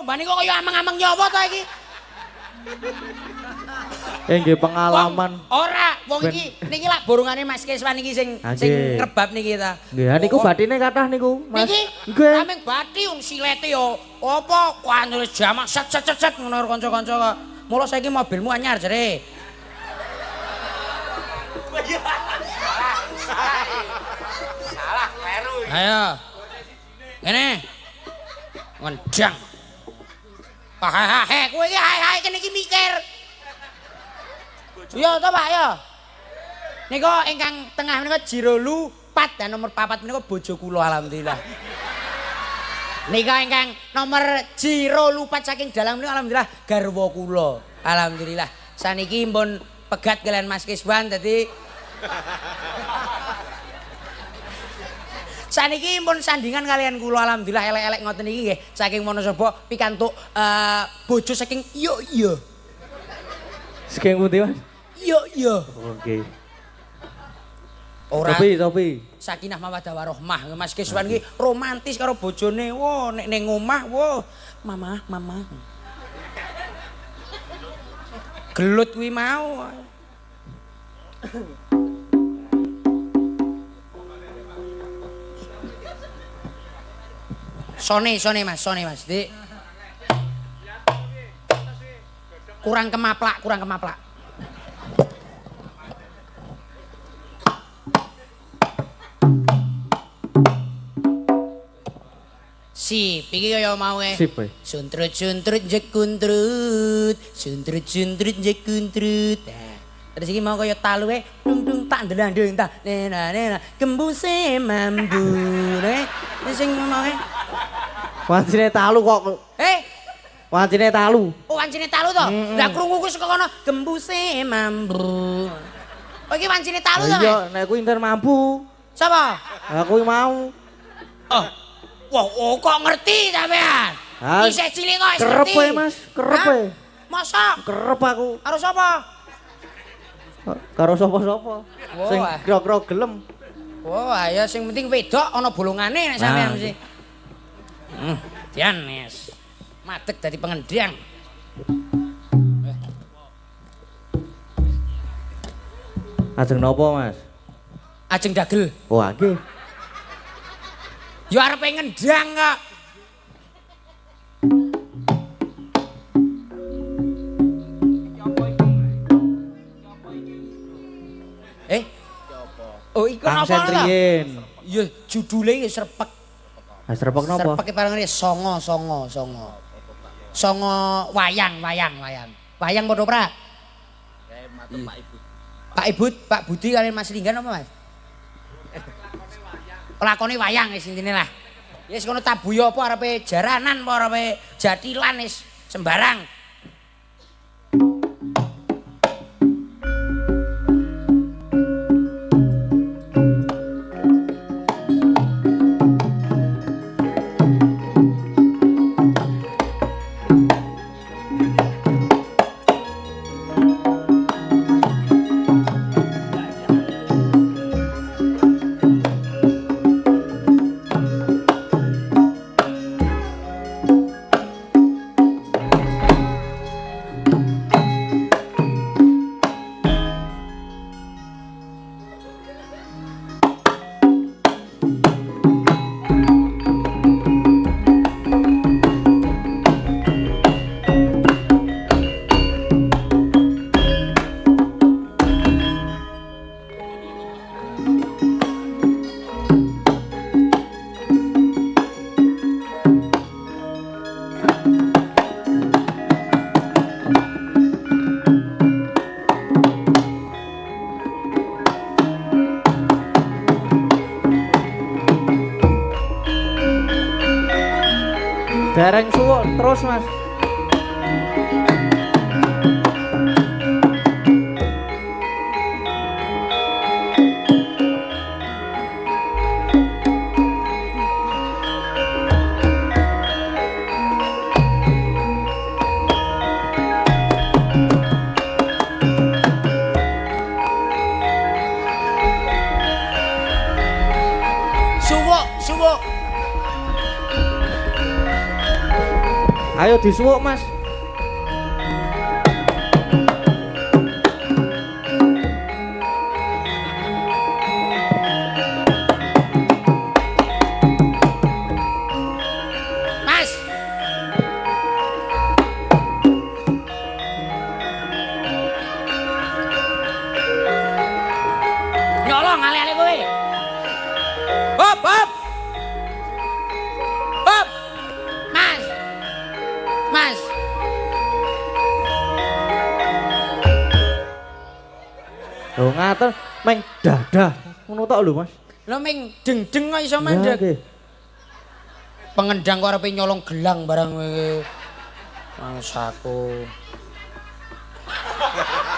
Mbak niku kaya ameng-ameng nyawa to iki. Nggih pengalaman. Ora, wong iki niki lak borongane Mas Keswan iki sing ngrebab niki ta. Nggih, niku bathine kathah niku, Mas. Niki nggih. Ameng bathi wong silete yo apa kuwi jamak set ngono kanca-kanca kok. Mula saiki mobilmu anyar jere. Salah kleru. Ayo. Ngene. Ngendang. Hahaha, kowe iki hae kene iki mikir. Yo to Pak yo. Nika ingkang tengah menika Jirolu 4 dan nomor 4 menika bojo kula alhamdulillah. Nika ingkang nomor Jirolu 4 saking dalang menika alhamdulillah garwa kula. Alhamdulillah. Saniki pun pegat kalian Mas Kiswan dadi saniki pun sandingan kalian kula alhamdulillah elek-elek ngoten iki nggih saking Wonosobo pikantuk bojo saking yo. Saking pundi, Mas? Yo. Oke. Ora Topi. Sakinah mawaddah warahmah. Mas Kiswan iki romantis karo bojone. Wo nek ning omah, wo mama. Gelut kuwi mau. Sone Mas. Dik. Kurang kemaplak. Sip, iki kaya mau Sip, Suntrut jekuntrut. Nah, terus iki mau kaya taluke dung tak ndelandung ta. Nena gembuse mambu. Sing mau Wancine talu kok. Wancine talu. Oh, wancine talu to? Lah krungu ku saka kono gembuse mambu. Oh, iki wancine talu to? Iya, nek kuwi inter mampu. Sapa? Lah kuwi mau. Oh. Wah, kok ngerti sampean? Isih cilik kok ngerti. Kerep e, Mas, kerep e. Masa? Kerep aku. Karo sapa? Karo sapa-sapa. Sing kira-kira gelem. Wah, ya sing penting wedok ana bolongane nek sampean mesti. Dian, Mas. Madeg dadi pengendang. Ajeng napa, Mas? Ajeng dagel. Wah, nggih. Yo arepe ngendang kok. Oh, iku napa to? Ya judule ya Srepek. Ah, Srepek napa? Srepek parangane songo. Songo wayang. Wayang padha pra? Pak Ibut, Pak Budi kalian Mas Linggan apa, Mas? Lakone wayang wis intine lah. Wis ngono tabuya apa arepe jaranan apa arepe jatilan wis sembarang. Dereng suwuk terus, Mas. Ayo disuwuk, Mas. Mas. Nyolong ale-ale kowe. Hop, hop. Hop. Mas. Mas. Lho ngaten meng dadah. Ngono tok lho, Mas. Lho ming deng-deng kok iso Ya, mandek. nggih. Pengendang kok arepe nyolong gelang barang kowe. Mangsaku.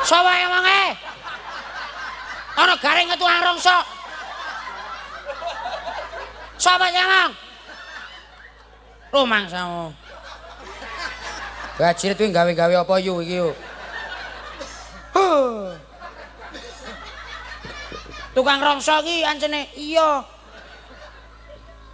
Sapa yang mange? Ana garing ketuang rongso. Sapa sing ngomong? Rumangsamu. Gajiret kuwi gawe-gawe apa yu iki yo? Tukang rongso ki ancene iya.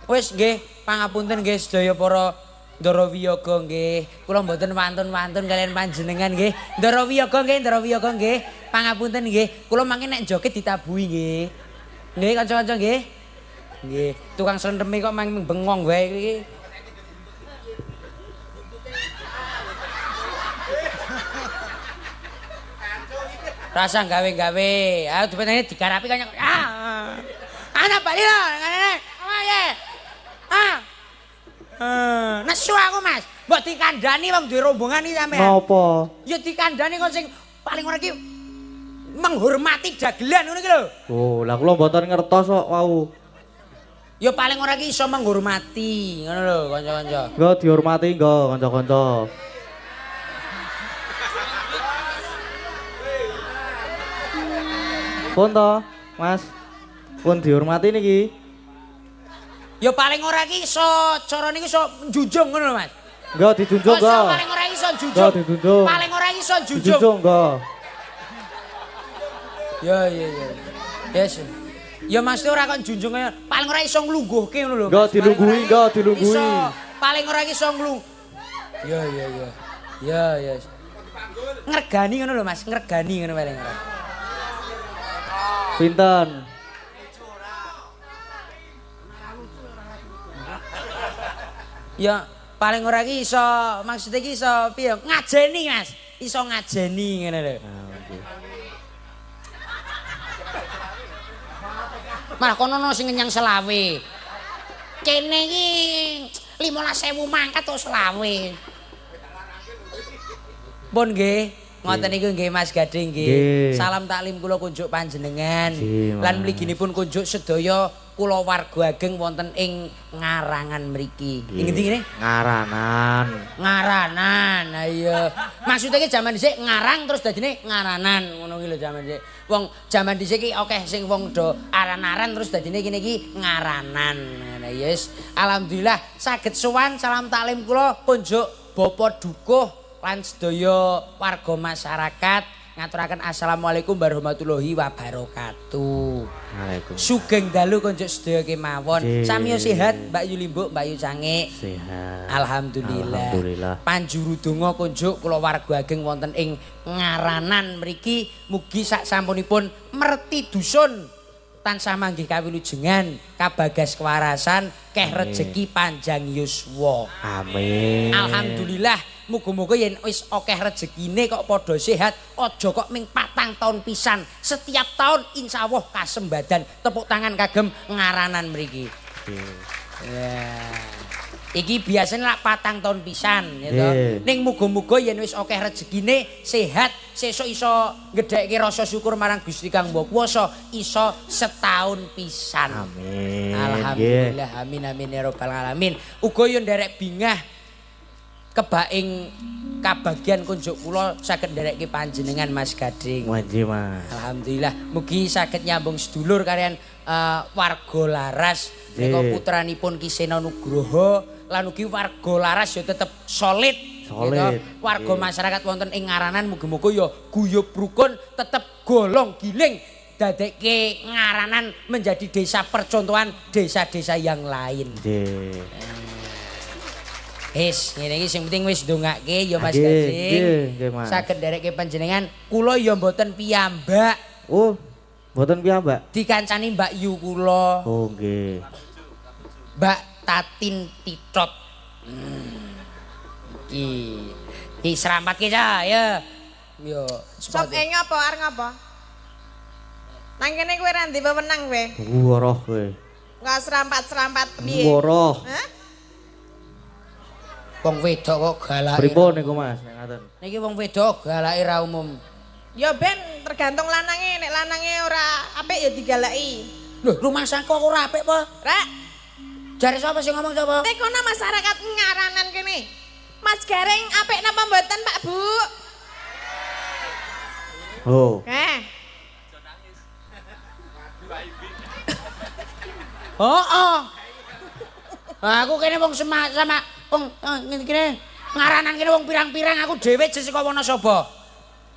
Wis nggih, pangapunten nggih sedaya para Ndara Wiyaga nggih. Kula mboten wantun-wantun kalian panjenengan nggih. Ndara Wiyaga nggih. Pangapunten nggih. Kula mangke nek joget ditabuhi nggih. Nggih kanca-kanca nggih. Nggih, tukang slendeme kok mang bengong wae iki. Rasa gawe-gawe. Ayo dipetene digarapi kaya ana bali lho ngene. Apa ya? Nesu aku, Mas. Mbok dikandani wong duwe rombongan iki sampean. Napa? Ya dikandani kok sing paling ora iki menghormati dagelan ngono iki lho. Oh, lah kula mboten ngertos kok wau. Ya paling ora iki iso menghormati, ngono lho kanca-kanca. Nggo dihormati nggo kanca-kanca. Pun to, Mas. Pun dihormati niki. Ya paling ora iki iso carane iki iso njunjung ngono lho, Mas. Nggo dijunjung nggo. Paling ora iki iso Nggo njunjung. dijunjung. Paling ora iki iso njunjung. Dijunjung nggo. Ya. Yes. Ya Mas ora kok njunjung kaya paling ora iso nglungguhke ngono lho. Nggo Mas. dilungguhi, nggo dilungguhi. Iso, paling ora iki iso nglung. Ya. Ya. Ngregani ngono lho Mas, ngregani ngono paling ora. Pinten? Ya paling ora iki iso maksud iki iso piye? Ngajeni Mas. Iso ngajeni ngene lho. Malah kono ono sing ngenyang selawe. Kene iki 15.000 mangkat to selawe. Pun nggih. Ngoten niku nggih Mas Gading nggih. Salam taklim kula kunjuk panjenengan. Lan mliginipun kunjuk sedaya kula warga ageng wonten ing Ngarangan mriki. Ing ngendi ngene? Ngaranan. Ngaranan. Ha iya. Maksude iki jaman dhisik ngarang terus dadine ngaranan. Ngono ki lho jaman dhisik. Wong jaman dhisik iki akeh sing wong do aran-aran terus dadine kene iki ngaranan. Nah yes. Alhamdulillah saged sowan salam taklim kula kunjuk Bapak Dukuh lan sedaya warga masyarakat ngaturaken assalamualaikum warahmatullahi wabarakatuh. Waalaikumsalam. Sugeng dalu konjuk sedaya kemawon. Samiya sehat Mbak Yu Limbuk, Mbak Yu Cangik. Sehat. Alhamdulillah. Panjuru donga konjuk kula warga ageng wonten ing Ngaranan mriki mugi sak sampunipun merti dusun tansah manggih kawilujengan, kabagas kewarasan, keh rejeki panjang yuswa. Amin. Alhamdulillah, muga-muga yen wis akeh rezekine kok padha sehat, aja kok ming 4 tahun pisan. Setiap tahun insyaallah kasembadan. Tepuk tangan kagem Ngaranan mriki. Ya. Iki biasanya lak 4 tahun pisan gitu. Ning muga-muga yen wis akeh rezekine sehat, sesuk iso gedhekke rasa syukur marang Gusti Kang Maha Kuwasa, iso setahun pisan. Amin. Alhamdulillah, amin ya rabbal alamin. Uga yo nderek bingah kebaing kabagian kunjuk kula saged nderekke panjenengan Mas Gading. Wanji Mas. Alhamdulillah, mugi saged nyambung sedulur kalian warga laras menika putranipun Ki Sena Nugroho lan ugi warga laras ya tetep solid. Solid. Warga masyarakat wonten ing Ngaranan muga-muga ya guyub rukun tetep golong giling dadekke Ngaranan menjadi desa percontohan desa-desa yang lain. Wis, ngene iki sing penting wis ndongake ya Mas Nggih, Gading. nggih, Mas. Saged nderekke panjenengan, kula ya mboten piyambak. Oh, mboten piyambak. Dikancani Mbak Yu kula. Oh, nggih. Mbak Tatin Titot. Ki seramat ki cah ya. Yo, Sok ngapa arep ngapa? Nang kene kowe ra ndi wewenang kowe. Woroh kowe. Enggak serampat-serampat piye? Woroh. Hah? wong wedok kok galake. Pripun niku Mas, nek ngaten. Niki wong wedok galake ra umum. Ya ben tergantung lanange, nek lanange ora apik ya digalaki. Lho, rumah sangka kok ora apik apa? Rek, Jare sapa sing ngomong sapa? tekono masyarakat ngaranan kene. Mas Gareng apik napa mboten Pak Bu? Oh. Oh. Aku kene wong sama wong kene ngaranan kene wong pirang-pirang aku dhewe jek saka Wonosobo.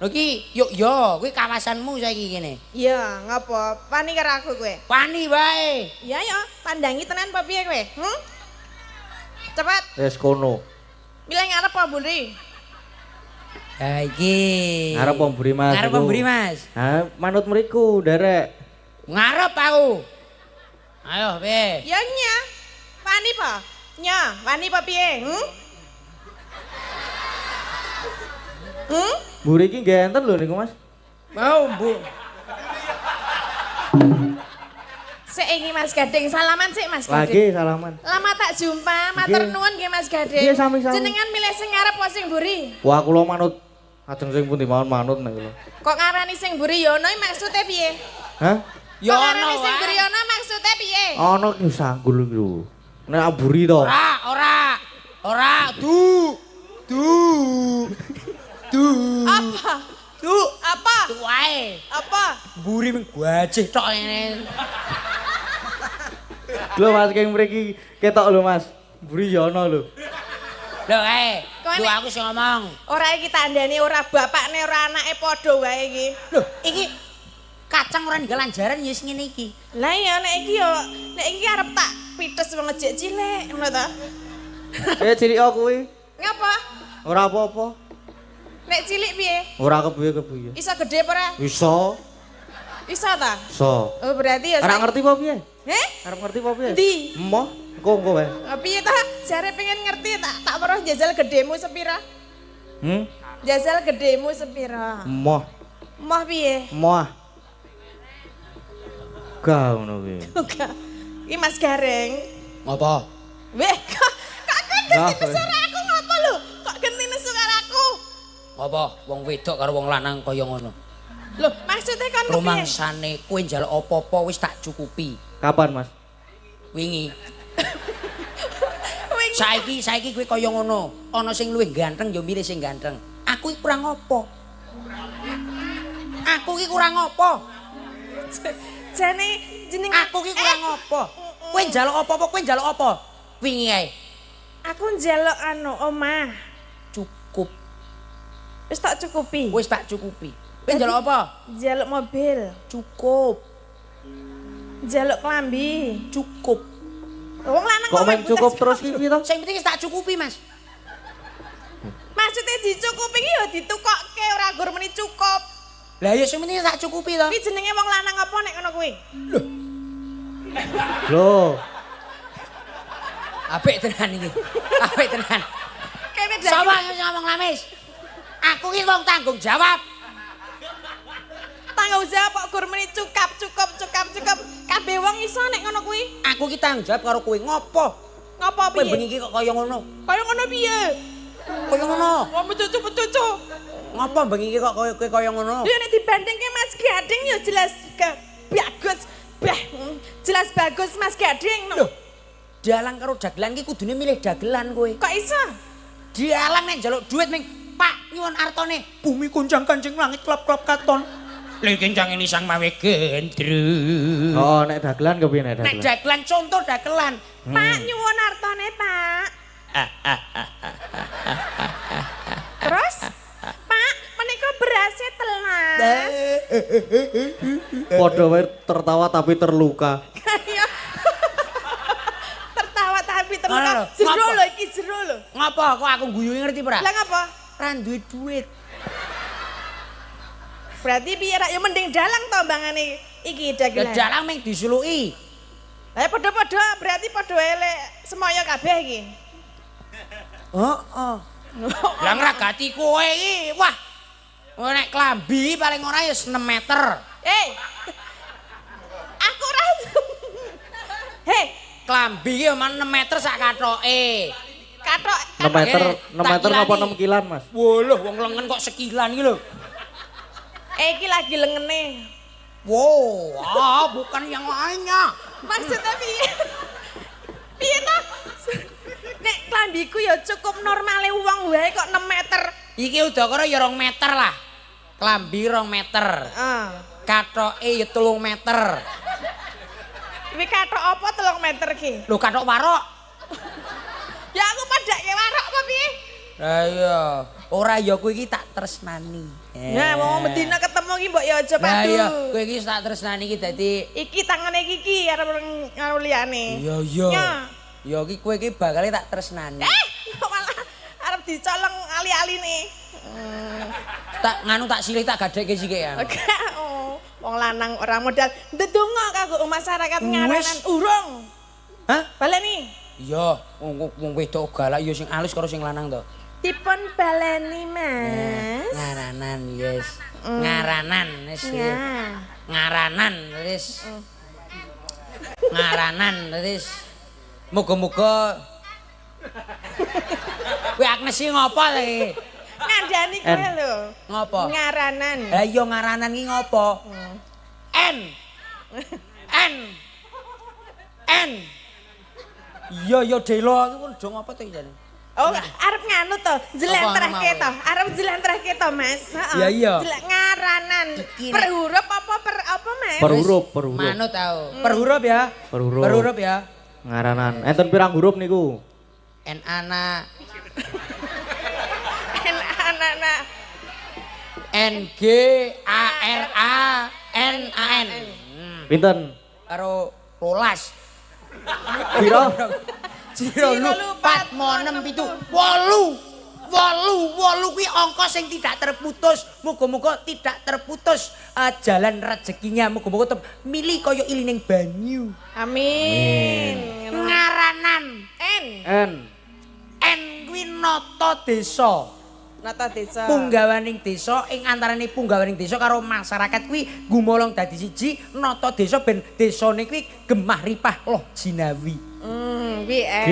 Lho iki yuk yo kuwi kawasanmu saiki kene. Iya, ngapa? Wani karo aku kowe. Wani wae. Iya ya, tandangi tenan apa piye kowe? Cepet, Wis kono. milih ngarep apa mburi? Ha iki. Ngarep wong mburi Mas. Ngarep iku. wong mburi Mas. Ha, manut mriku, derek. Ngarep aku. Ayo piye? Ya nya. Wani apa? Nya, wani apa piye? Mburi iki nggih enten lho niku Mas. Mau, Bu. Sik iki Mas Gading, salaman sik Mas Gading. Lagi salaman. Lama tak jumpa, matur Nggih. nuwun nggih Mas Gading. Nggih, sami-sami. Jenengan milih sing ngarep apa sing mburi? Wah, kula manut. Ajeng sing pundi mawon manut nek kula. Kok ngarani sing mburi ya ono maksudnya piye? Hah? Ya Kok ono ngarani sing mburi wae. ono maksudnya piye? Ono ki sanggul lho. Nek mburi to. Ora. Du. Apa? Du. Apa? Du wae. Apa? Mburi mung gajih tok ngene. Lho Mas keng mriki ketok lho Mas. Mburi ya ono lho. Lho ae, Kok du nek- aku sing ngomong. Ora iki tandane ora bapakne ora anake padha wae iki. Lho, iki kacang ora ninggal anjaran ya wis ngene iki. Lah ya nek iki arep tak pites wong ejek cilik ngono ta. Cilik kuwi. Ngapa? Ora apa-apa. Nek cilik piye? Ora kebuye-kebuye. Iso gede apa ora? Iso. Iso ta? So. Oh berarti ya Ora ngerti apa piye? Heh? Arep ngerti apa piye? Ndi? Emoh, engko wae. Piye ta? Jare pengen ngerti tak weruh jajal gedemu sepira? Jajal gedemu sepira? Emoh, Moh piye? emoh. Gak ngono kuwi. Oke. Iki Mas Gareng. Ngopo? Weh, kok genti Nah, nesu karo aku ngapa lho? Kok genti nesu karo aku? Ngopo? Wong wedok karo wong lanang kaya ngono. Lho, maksudnya kan piye? Rumangsane kowe njaluk apa-apa wis tak cukupi. Kapan, Mas? Wingi. Wing. Saiki kowe kaya ngono. Ana sing luwih ganteng ya milih sing ganteng. Aku iki kurang apa? Aku iki kurang apa? Jane jeneng Aku iki kurang apa? Kowe njaluk apa-apa, kowe njaluk apa? Wingi ae. Aku njaluk anu omah. Cukup. Wis tak cukupi. Wis tak cukupi. Kowe njaluk apa? Njaluk mobil, Cukup. njaluk klambi. Cukup. Wong lanang Kok main butas cukup terus iki to? Sing penting wis tak cukupi, Mas. Maksudnya dicukupi iki ya ditukokke ora gur meni cukup. Lah ya sing penting tak cukupi to. Iki jenenge wong lanang apa nek ngono kuwi? Loh, Apik tenan iki. Apik tenan. Kene Sapa sing ngomong lamis? Aku iki wong tanggung jawab. tanggung jawab kok gur meni cukup. Kabeh wong iso nek ngono kuwi. Aku iki tanggung jawab karo kowe. Ngopo? Ngopo Kowe piye? bengi iki kok kaya ngono? Kaya ngono piye? Kaya ngono. Wong cucu. Ngopo bengi iki kok kowe kaya ngono? Lha nek dibandingke Mas Gading ya jelas bagus. Jelas bagus Mas Gading. Loh, dalang karo dagelan iki kudune milih dagelan kowe. Kok iso? Dalang nek njaluk duit ming Pak nyuwun artone bumi kunjang kanjeng langit klop-klop katon. Lha kencang ini sang mawe gendru. oh nek dagelan kepiye nek Nek dagelan? dagelan contoh dagelan. Pak nyuwun artone, Pak. Terus? Pak, menika berasnya telas. Padha wae tertawa tapi terluka. Kayak tertawa tapi Ngono lho. Jero Ngapa? lho iki jero lho. Ngapa kok aku guyu ngerti ora? Lah ngapa? Ra duwe duit. Berarti piye ra ya mending dalang to mbangane iki Ya dagelan. dalang ming disuluki. Lah padha-padha berarti padha elek semoyo kabeh iki. Heeh. Lah ngragati kowe iki, wah. Nek klambi paling ora ya 6 meter. Aku ora. Hei, Klambi ki omah 6 meter sak kathoke. katok 6 meter, tak 6 meter apa kilani. 6 kilan, Mas? Woloh wong lengen kok sekilan iki lho. iki lagi lengene. Wow, bukan yang lainnya. Maksudnya piye? Piye to? Nek klambiku ya cukup normale wong wae kok 6 meter. Iki udakara ya 2 meter lah. Klambi 2 meter. Heeh. Kathoke ya 3 meter. Kuwi katok apa 3 meter ki? Lho kathok warok. Ya aku padake warok apa piye? Lah iya, ora ya kowe iki tak tresnani. Ya wong medina ketemu ki mbok ya aja Lah padu. iya, kowe iki tak tresnani iki dadi Iki tangane iki arep karo liyane. iya iya. Ya. Ya iki kowe iki bakal tak tresnani. Malah arep dicolong ali-aline. Tak nganu tak silih tak gadekke sithik ya. Oke, oh, wong lanang ora modal ndedonga kanggo masyarakat ngaranan urung. Hah? Baleni. Iya, wong wedok galak ya sing alus karo sing lanang to. Dipun baleni, Mas. Ngaranan, yes. Ngaranan, wis. Ya. Ngaranan, wis. Ngaranan, wis. Muga-muga kowe Agnes iki ngopo ta iki? Ngandani kowe lho. Ngopo? Ngaranan. Lah iya ngaranan iki ngopo? N. N. Iya ya Delo iku do ngopo to jane? Oh, arep nganu to, jlentrehke Apa to. Arep jlentrehke to, Mas. Heeh. Iya, iya. Ngaranan. Iki Per huruf apa per apa, Mas? Per huruf, per huruf. Manut tau. Per huruf ya. Per huruf. Per huruf ya. Ngaranan. Enten pirang huruf niku? N ana Anak-anak. N G A R A N A N. Pinten? Karo 12. Piro? Jiro lu 4 mo 6 7 8. 8 kuwi angka sing tidak terputus. Muga-muga tidak terputus jalan rezekinya. Muga-muga tetep milih kaya ilining banyu. Amin. Ngaranan N. N. kuwi nata desa. Nata desa. Punggawaning desa ing antaraning punggawaning desa karo masyarakat kuwi gumolong dadi siji nata desa ben desane kuwi gemah ripah loh jinawi. Kuwi N.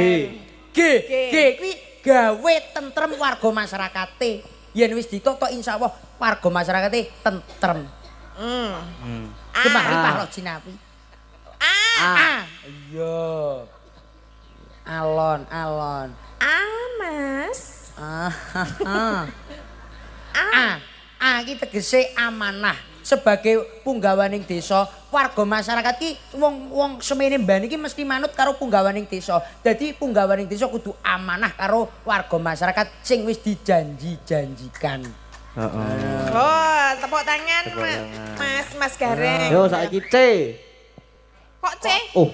G. G kuwi gawe tentrem warga masyarakate. Yen wis ditata insyaallah warga masyarakate tentrem. Gemah ripah loh jinawi. A. Iya. Alon. Mas. Iki tegese amanah sebagai punggawaning desa, warga masyarakat ki wong semene mbane iki mesti manut karo punggawaning desa. Dadi punggawaning desa kudu amanah karo warga masyarakat sing wis dijanji-janjikan. Heeh. Oh, tepuk tangan, Tepuk tangan. Mas Gareng. Yo saiki C. Kok C? Oh,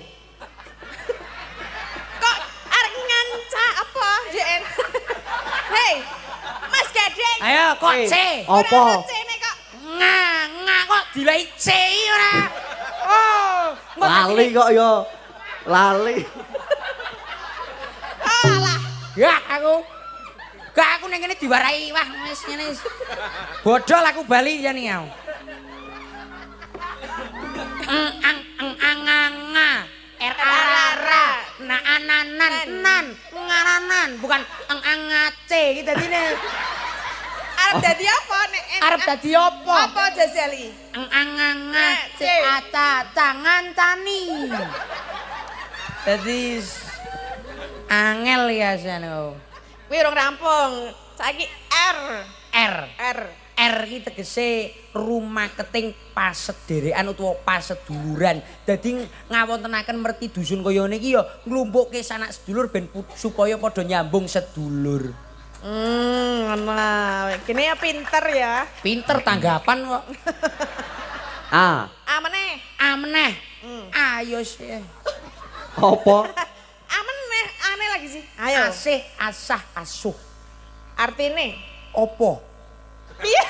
Kok arek nganca apa, JN? Hei, Mas Gadeng. Ayo kok C. apa? Ora C nek kok. Nga kok dilai C ora. Oh, Lali kok yo. Lali. Alah. ya aku ning kene diwarai wah wis ngene wis. Bodol aku bali yen iki aku. Anganga R-A-R-A na ananan nan ngaranan bukan angace iki dadine Arep dadi apa nek arep dadi apa? Apa Jazali? Angace ata tangan tani. Dadi angel ya sano. Kuwi urung rampung. Saiki R. R. R iki tegese rumaketing pasederekan utawa paseduluran. Dadi ngawontenaken merti dusun kaya niki ya nglumpukke sanak sedulur ben supaya padha nyambung sedulur. Ngono lah. Kene ya pinter ya. Pinter tanggapan kok. A. Ameneh. Ayo sih. Apa? Ameneh, ane lagi siji. Ayo. Asih asah asuh. Artine Opo? piye?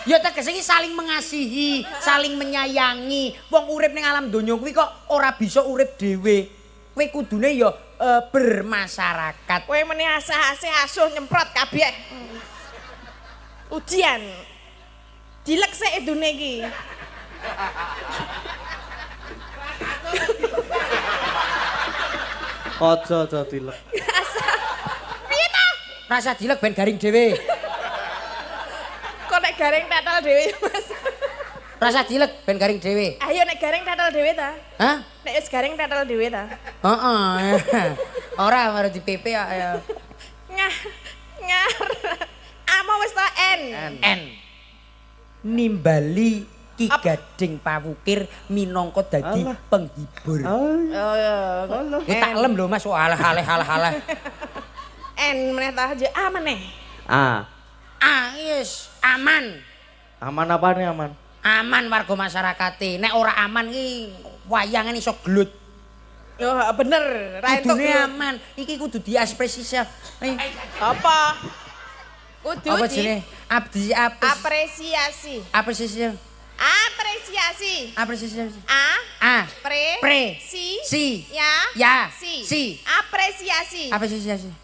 Ya tegese iki saling mengasihi, saling menyayangi. Wong urip ning alam donya kuwi kok ora bisa urip dhewe. Kowe kudune ya bermasyarakat. Kowe meni asah-asih asuh nyemprot kabeh. Ujian. Dilek sik edune iki. Aja dilek. Piye ta? Rasa dilek ben garing dhewe. Kok nek garing tetel dhewe, Mas. Rasa dilek ben garing dhewe. Ayo nek garing tetel dhewe ta? Hah? Nek wis garing tetel dhewe ta? Heeh. Ora baru di PP ya. Ngar. Amo wis ta N. N. Nimbali Ki Gading Pawukir minangka dadi Alah. penghibur. Oh ya. Tak lem lho Mas, halah. N meneh ta aja A meneh. A. Yes, aman. Aman apa nih aman? Aman warga masyarakate. Nek ora aman ki wayangan iso glut. Yo bener, ra entuk. Kudune aman. Iki kudu diekspresisi. Apa? Kudu Apa di jenenge? apresiasi. Apresiasi. Apresiasi. A. Si. Ya. Si. Apresiasi. Apresiasi.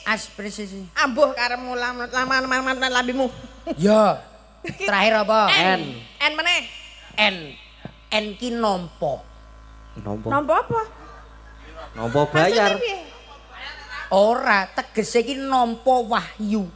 Apresiasi. Ambuh karemu laman lambimu. Ya. Terakhir apa? N. N meneh. N ki nompo. Nompo apa? Nompo bayar. Maksudnya piye? Ora, tegese ki nampa wahyu.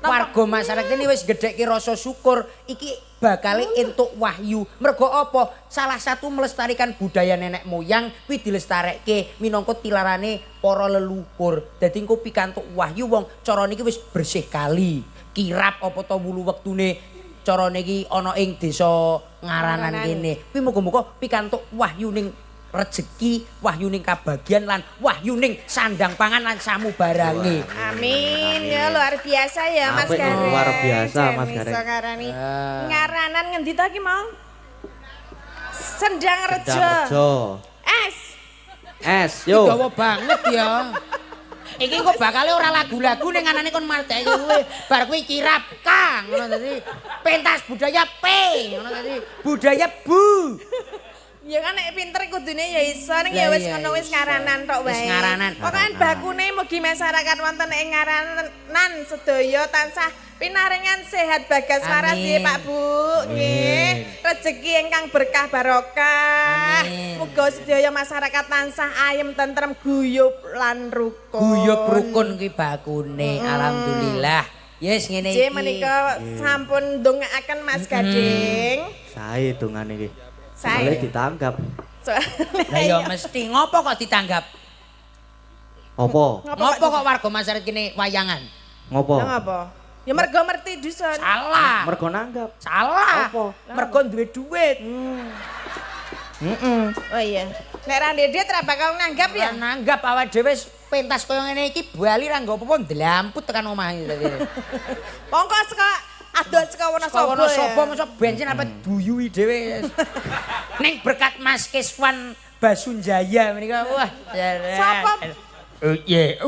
Warga masyarakat ini wis gedhekke rasa syukur iki bakal entuk wahyu. Mergo apa? Salah satu melestarikan budaya nenek moyang kuwi dilestarekke minangka tilarane para leluhur. Dadi engko pikantuk wahyu wong carane iki wis bersih kali. Kirap apa ta wulu wektune carane iki ana ing desa Ngaranan kene. Kuwi muga-muga pikantuk wahyu ning rezeki, wahyu ning kabagian lan wahyu ning sandang pangan lan samu barange. Amin. Ya luar biasa ya Mas Apik, Gareng. luar biasa, Mas Jan Gareng. iso ngarani. Ngaranan ngendi ta ki mau? Sendang Rejo. Rejo. S. Yo. Gawa banget ya. Iki kok bakal ora lagu-lagu ning anane kon marteki kowe. Bar kuwi kirap Kang, ngono dadi pentas budaya P, ngono dadi budaya Bu. Ya kan nek pinter kudune ya iso ning ya wis ngono wis ngaranan tok wae. Wis ngaranan. Pokoke bakune mugi masyarakat wonten ing ngaranan sedaya tansah pinaringan sehat bagas waras nggih Pak Bu. Nggih. Rezeki ingkang berkah barokah. Amin. Muga sedaya masyarakat tansah ayem tentrem guyub lan rukun. Guyub rukun kuwi bakune. Alhamdulillah. Yes ngene iki. J menika sampun ndongaaken Mas Gading. Sae dongane iki. Sae. Soale ditanggap. Lah ya mesti ngopo kok ditanggap? Apa? Ngopo kok warga masyarakat kene wayangan? Ngopo? Ngapa? Ya mergo merti dusun. Salah. Mergo nanggap. Salah. Apa? Mergo duwe duit. Oh iya. Nek ra ndedet ra bakal nanggap ya. Ya nanggap awak dhewe pentas kaya ngene iki bali ra nggo apa-apa ndlamput tekan omah iki tadi. Mongko saka adoh saka Wonosobo. Wonosobo mosok bensin apa duyui dhewe. Ning berkat Mas Kiswan Basunjaya menika wah. Sapa? Iya.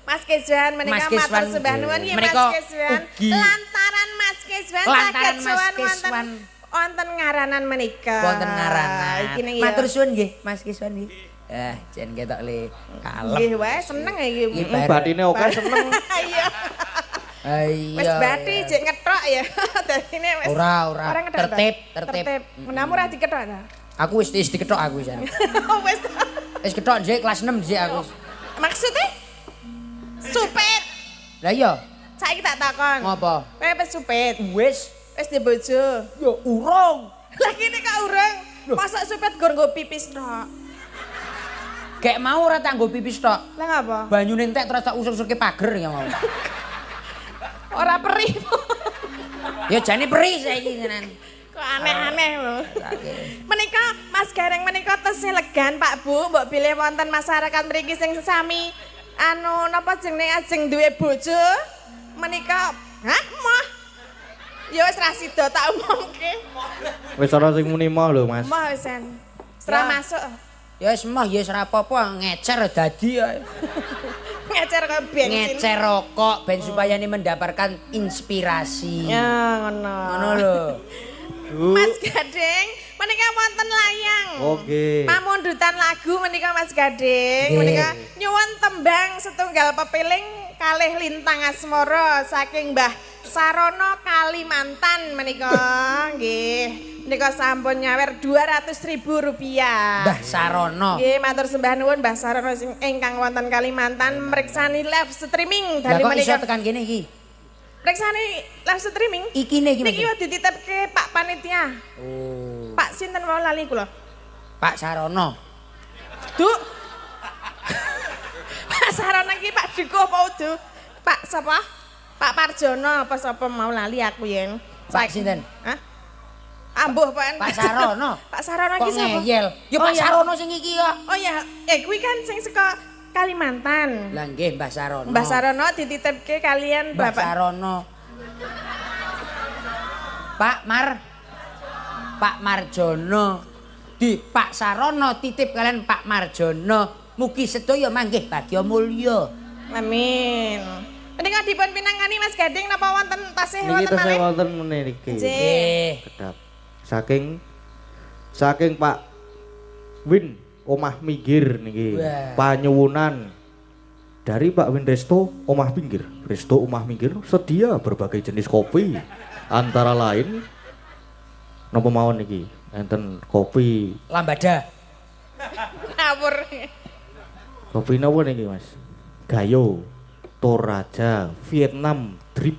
Mas Kiswan menika Mas Kiswan. matur sembah nuwun ya Mas Menika Kiswan. ugi. Lantaran Mas Kiswan Lantaran saged Mas sowan Kiswan. wonten ngaranan menika. Wonten ngaranan. Iki ning ya. Matur suwun nggih Mas Kiswan nggih. Jen ketok le kalem. Nggih wae seneng ya iki. Nggih, Pak. Batine oke seneng. Iya. Iya. Wis bati jek ngetok ya. Dadine wis Ora. ngetok ta? Tertib. Menamu ra diketok ta? Aku wis diketok aku jan. Wis. Wis ketok njek kelas 6 njek aku. Maksudnya? Supet. Lah iya, Saiki tak takon. ngopo? Kowe wis supet. Wis Wis di bojo. yo urung. Lah kene kok urung. Masa supet gur nggo pipis tok. Gek mau ora tak nggo pipis tok. Lah ngapa? Banyune entek terus tak usur-usurke pager ya mau. Ora perih. Ya jane perih saiki tenan. Kok aneh-aneh lho. Menika Mas Gareng menika tesih legan Pak Bu, mbok bilih wonten masyarakat mriki sing sami napa jenenge ajeng duwe bojo. Menika, hah, mah. Ya wis ra sida tak umumke. Wis ana sing muni moh lho, Mas. Mah wis en. Serah Ya. masuk. Ya wis mah ya wis ora apa-apa ngecer dadi ya. Ngecer ke bensin. Ngecer rokok ben supaya ini mendapatkan inspirasi. Ya ngono. Ngono lho. Mas Gading, menika wonten layang. Oke. Pamundutan lagu menika Mas Gading, Nggih. menika nyuwun tembang setunggal pepiling kalih lintang asmara saking Mbah Sarono Kalimantan menika nggih. Menika sampun nyawer Rp200.000. Mbah Sarono. Nggih, matur sembah nuwun Mbah Sarono sing ingkang wonten Kalimantan mriksani live streaming Lah dari kok iso menika. tekan kene iki? Mriksani live streaming. Iki ne iki. Niki Mas. wis dititipke Pak Panitia. Oh. Pak sinten wae lali kula. Pak Sarono. Duk. Pak Sarono iki Pak Duko apa udu? Pak sapa? Pak Parjono apa sapa mau lali aku yen. Pak sinten? Hah? Ambuh Pak. Pak Sarono. Pak Sarono Kok iki sapa? ngeyel? Ya Oh, Pak iya. Sarono sing iki kok. Oh ya, kuwi kan sing saka Kalimantan. Lah nggih Mbah Sarono. Mbah Sarono dititipke kalian Mbah Bapak. Sarono. Pak Marjono. Di Pak Sarono titip kalian Pak Marjono. Mugi sedaya manggih bagya mulya. Amin. Menika dipun pinangani Mas Gading napa wonten tasih Niki wonten tesih malih? wonten meniki. Nggih. Nggih. Kedap. Saking Pak Win Omah Minggir niki. Wah. Panyuwunan dari Pak Win Resto Omah Minggir. Resto Omah Minggir sedia berbagai jenis kopi. Antara lain napa mawon niki? Enten kopi. Lambada. Ngawur. Kopi napa niki, Mas? Gayo, Toraja, Vietnam Drip.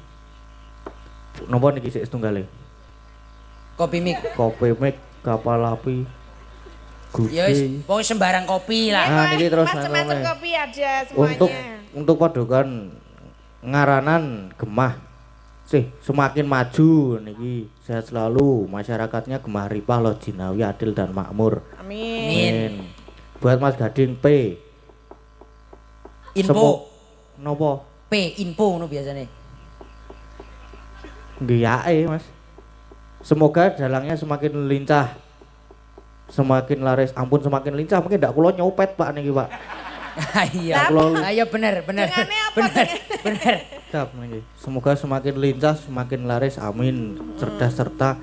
Napa niki sik setunggale? Kopi mik. Kopi Mik, kapal api. Ya wis, Gude. pokoke sembarang kopi lah. Ah, niki terus macam-macam nang kopi ada semuanya. Untuk padukan ngaranan gemah semakin maju niki sehat selalu masyarakatnya gemah ripah loh jinawi adil dan makmur. Amin. Amin. Buat Mas Gading P. Info. Nopo? P info ngono biasane. Nggih yae, Mas. Semoga dalangnya semakin lincah. Semakin laris, ampun semakin lincah, mungkin ndak kula nyopet Pak niki, Pak. Iya. Ayo bener. Dengannya apa Bener. Siap niki. Semoga semakin lincah, semakin laris, amin. Cerdas serta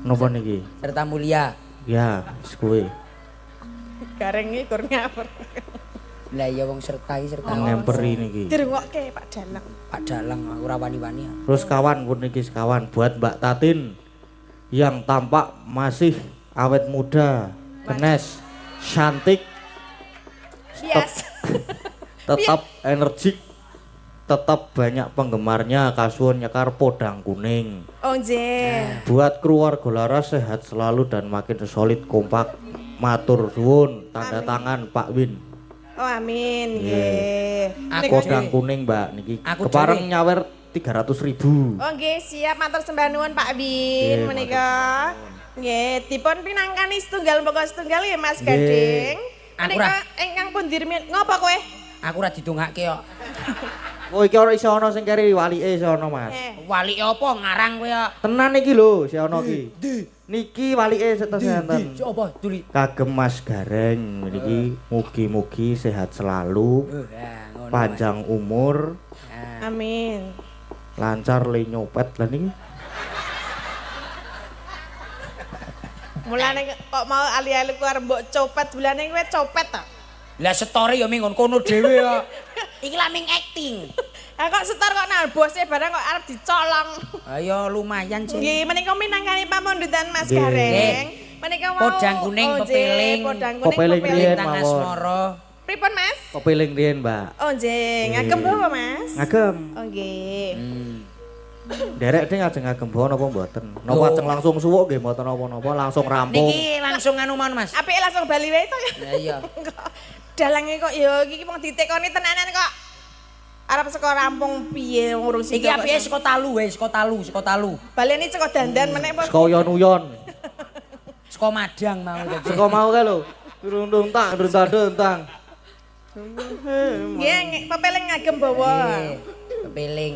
nopo niki? Serta mulia. Ya, wis kuwi. Gareng iki kur ngawur. Lah iya wong serta iki serta. Ngemperi niki. Dirungokke Pak Dalang. Pak Dalang aku ora wani-wani. Terus kawan pun niki sekawan buat Mbak Tatin yang tampak masih awet muda, kenes, cantik, Yes. tetap energik, tetap banyak penggemarnya kasuun nyekar podang kuning. Oh nggih. Buat keluarga laras sehat selalu dan makin solid kompak. Matur suwun, tanda Amin. tangan Pak Win. Oh amin nggih. Aku Podang kuning Mbak niki. Aku Kepareng dhewe. nyawer 300.000. Oh nggih, siap matur sembah nuwun Pak Bin Nggih, menika. Nggih, dipun pinangkani setunggal pokok setunggal ya Mas Nggih. Gading. Aku Menika ingkang pun dirmin ngopo kowe? Aku ora didongake kok. Oh iki ora iso ana sing keri walike iso ana Mas. Wali apa ngarang kowe kok. Tenan iki lho, si ana iki. Niki walike setes enten. Apa duli? Kagem Mas Gareng niki mugi-mugi sehat selalu, Ngono. panjang umur, Nah, Amin. lancar le nyopet lah niki. Mulane kok mau ali-ali ku arep mbok copet bulane kowe copet ta? Lah setore ya ming kono dhewe kok. Iki lah ming acting. Ah kok setor kok nang bose barang kok arep dicolong. Ayo lumayan sih. Nggih, menika minangkani pamundutan Mas Nggih. Gareng. Menika wau Podang kuning, oh, nggih, pepeling. Podang kuning Pepeling pepeling. riyen. Lintang mawon. asmara. Pripun Mas? Kepiling riyen, Mbak. Oh nggih, ngagem bawa Mas? Ngagem. Oh nggih. Derek ding ajeng ngagem bawa napa mboten? Napa ajeng langsung suwuk nggih mboten napa-napa, langsung rampung. Niki langsung anu mon Mas. Apike langsung bali wae to ya. Lah iya. Dalange kok ya iki wong ditekoni tenanan kok. Arep saka rampung piye ngurung Iki apike saka talu wae, saka talu. baleni saka dandan meneh apa? Saka uyon-uyon. Saka madang mau jadi. Saka mau kae lho. Turung-turung tak, ndang-ndang. Nggih, pepeling ngagem bawa. Kepiling.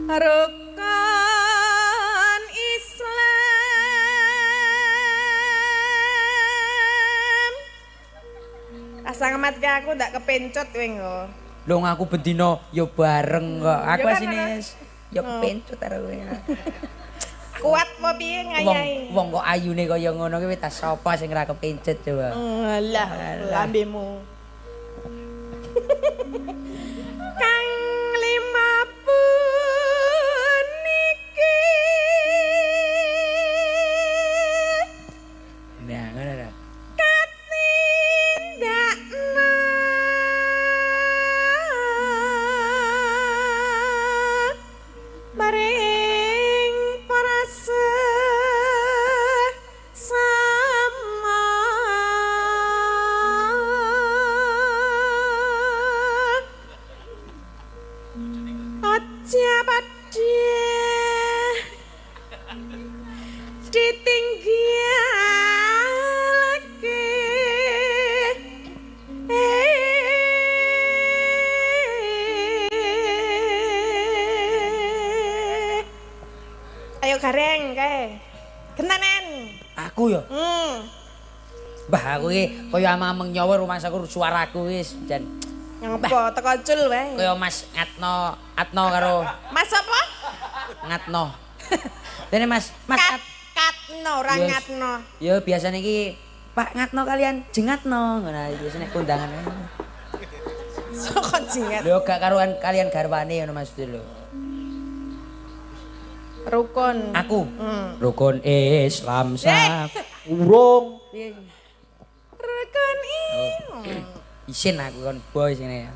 Rukun Islam. Asa ngematke aku ndak kepencut kowe nggo. Lho aku bendina ya bareng kok. Aku Ya kan, asine Mas? ya kepencut karo kowe. Kuat apa piye ngayahi? Wong kok ayune kaya ngono kuwi tas sapa sing ora kepencut coba. Alah, lambemu. Kang lima puniki. Nah, ngono lho. Katindakna maring para sesama aja padhe ditinggalake. Ayo gareng kae. Gentanen. Aku ya. Mbah aku iki kaya amang nyawa rumah saku suaraku wis jan Ngapa teko cul wae. kaya Mas Atno karo Mas apa? Ngatno. Dene Mas Katno, ora Yes. ngatno. Ya biasane iki Pak Ngatno kalian Jengatno ngono biasane kondangan. Soko jinget. Lho gak karuan kalian garwane ngono Mas lho. Rukun. Aku rukun Islam sah. Urung. Rukun Isin aku kon boy sini.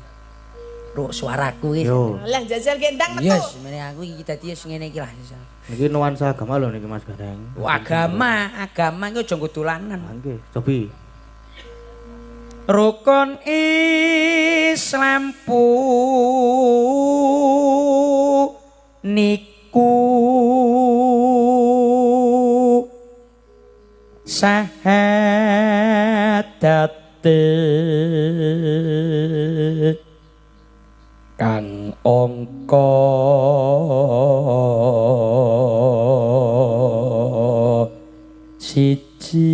Ruk suaraku iki. Yo. Lah jajal gendang metu. Yes, meneh aku iki dadi ngene iki lah. Niki nuansa agama lho niki Mas Gareng. Agama iki aja nggo dolanan. Nggih, cobi. Rukun Islam niku syahadat kang angka siji.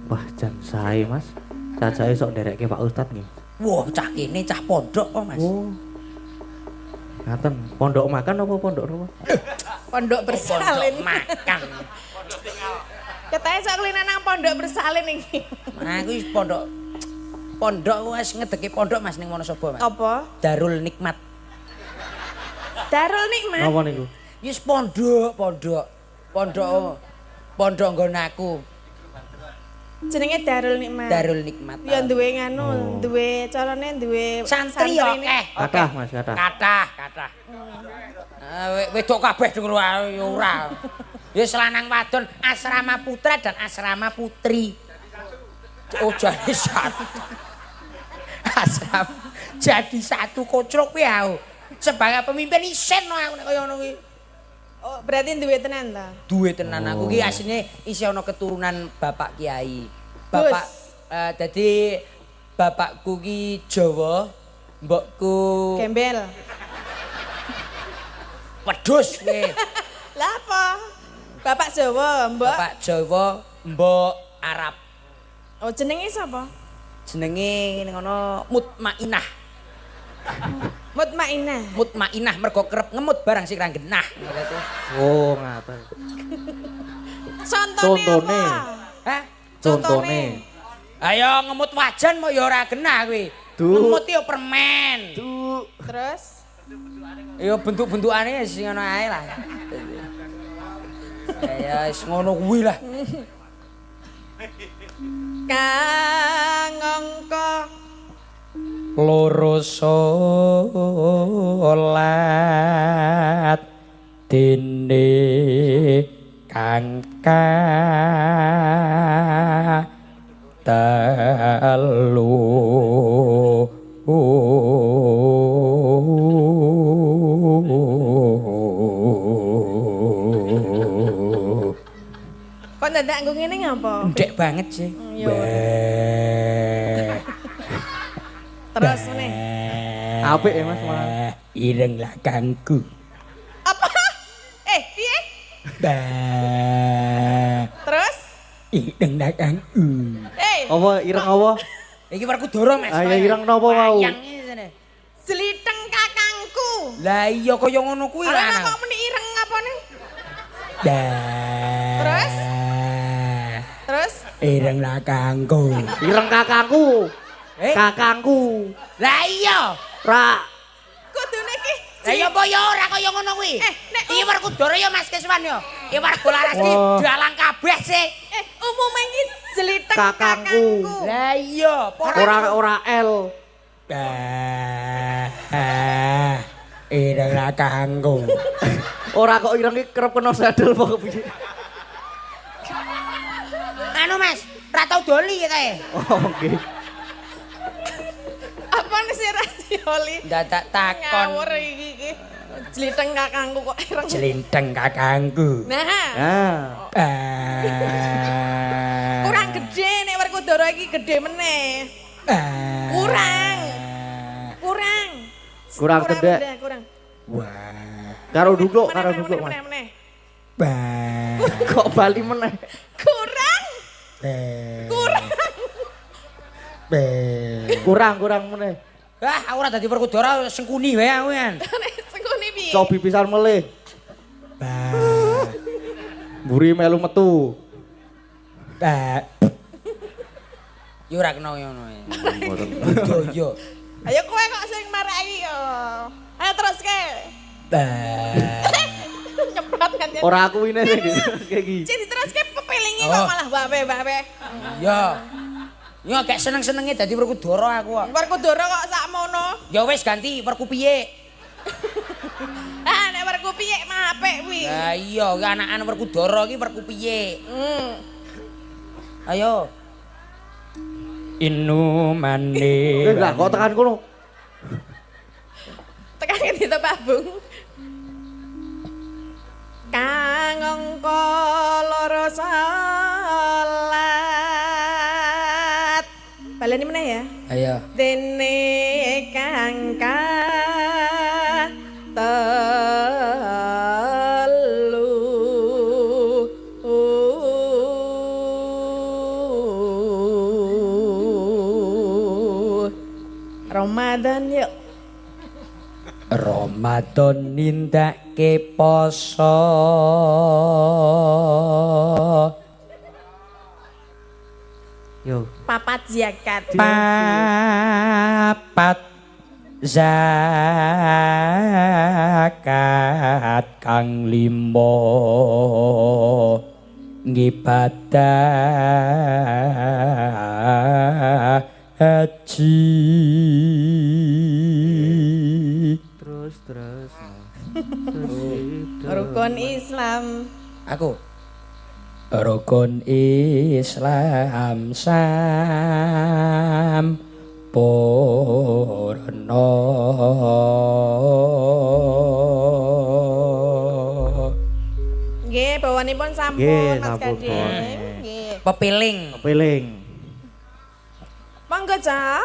Wah, jan sae Mas. Cacahe sok nderekke Pak Ustad nggih. Wah, cah kene cah pondok kok, Mas. Oh. Ngaten, pondok makan apa pondok apa? Pondok bersalin. Pondok makan. Katanya sok kelina nang pondok bersalin iki. Aku wis pondok wis ngedeki pondok Mas ning Wonosobo, Mas. Apa? Darul Nikmat. Darul Nikmat. Napa niku? Wis pondok nggon aku. Jenenge Darul Nikmat. Darul Nikmat. Ya duwe nganu, duwe carane duwe Santri santrine. akeh. Kathah Mas, kathah. Kathah. Wedok kabeh denger ya ora. Ya lanang wadon asrama putra dan asrama putri. Oh jadi satu. Asrama jadi satu kocrok kuwi aku. Sebagai pemimpin isen no aku nek kaya ngono kuwi. Oh, berarti duwe tenan ta? Duwe tenan aku ki asline isih ana keturunan bapak kiai. Bapak dadi bapakku ki Jawa, mbokku Gembel. wedhus kuwi. Lah apa? Bapak Jawa, Mbak. Bapak Jawa, mbok Arab. Oh, jenenge sapa? Jenenge ning ngono Mutmainah. Mutmainah. Mutmainah mergo kerep ngemut barang sing ra genah. Oh, ngaten. Contone Contone. apa? Hah? Contone. Ayo ngemut wajan mau ya ora genah kuwi. Duh. Ngemut ya permen. Terus Ya bentuk-bentukane sing ngono ae lah. Ya wis ngono kuwi lah. kang angka Loro salat dene kang telu kok dadak nggo ngene ngapa? Ndek banget sih. Yo. Terus meneh. Apik ya Mas malah. Ireng lakangku. Apa? Piye? Terus? Ireng lakangku. Apa ireng apa? Iki Werkudara Mas. Ah ya ireng napa mau? Wayang iki sene. Jeliteng kakangku. Lah iya kaya ngono kuwi Lah lah. kok meni ireng ngapane? Terus? Terus? Ireng lakangku. Ireng kakangku. Kakangku. Lah iya. Ra. Kudune iki. Lah iya apa ya ora kaya ngono kuwi. nek Iki Werkudara ya Mas Keswan ya. Iki Warga Laras iki Wah. dalang kabeh sih. Umume iki jeliteng Kakangku. kakangku. Lah iya, Ora L. Ireng lakangku. Ora kok ireng iki kerep kena sadel apa kepiye? Anu Mas, ra tau doli kae. Oh, oke. Apa nih sih rasioli? Dadak takon. Ngawur iki. Jeliteng kakangku kok ireng. Jelinteng kakangku. Nah, Ah. kurang gede nek Werkudara iki gede meneh. Kurang. Kurang cedek. Kurang. Wah. Karo duduk, karo duduk Mas. Meneh. Kok bali meneh? Kurang. Kurang meneh. Ah, aku ora dadi Werkudara sengkuni wae aku kan. Sengkuni piye? Cobi pisan melih. Mburi melu metu. Yo ora kena ngono. Yo. Ayo kowe kok sing maraki yo. Ayo teruske. Nyemprot kan dia. Ora aku ini sing kayak iki. Sing diteruske pepelingi kok malah bape. Yo. Yo gak seneng-senenge dadi Werkudara aku kok. Werkudara kok sakmono. Ya wis ganti Werku piye. Ah nek werku piye mah apik kuwi. Lah iya, anakan Werkudara iki Werku piye. Ayo. Inu mane. Lah kok tekan kono. Tekan ngendi to Pak Bung? Kang angka loro salat. Baleni meneh ya. Ayo. Dene kang Ramadan yuk. Ramadan nindake poso. Yo. Papat zakat. Papat zakat kang limo ngibadah haji. Terus. Rukun Islam. Aku rukun Islam sampurna. Nggih, bawanipun sampun Nggih, Mas sampun, Gading. Bon. Nggih. Pepiling. Peling. Monggo, Cak.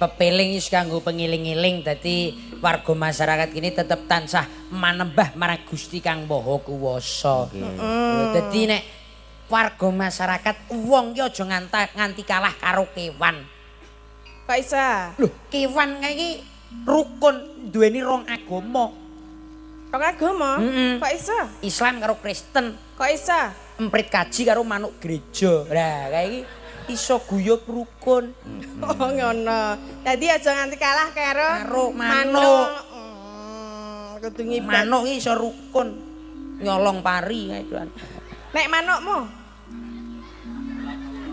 pepeling wis kanggo pengiling-iling dadi warga masyarakat kini tetep tansah manembah marang Gusti Kang Maha Kuwasa. Dadi nek warga masyarakat wong ki aja nganti kalah karo kewan. Kok iso? Lho, kewan kae iki rukun duweni rong agama. Rong agama? Kok iso? Islam karo Kristen, Kok iso? emprit kaji karo manuk gereja. Lah, kae iki iso guyub rukun. Oh ngono. Dadi aja nganti kalah karo manuk. Kudu ngibat. Manuk iki iso rukun. Nyolong pari kae doan. Nek manukmu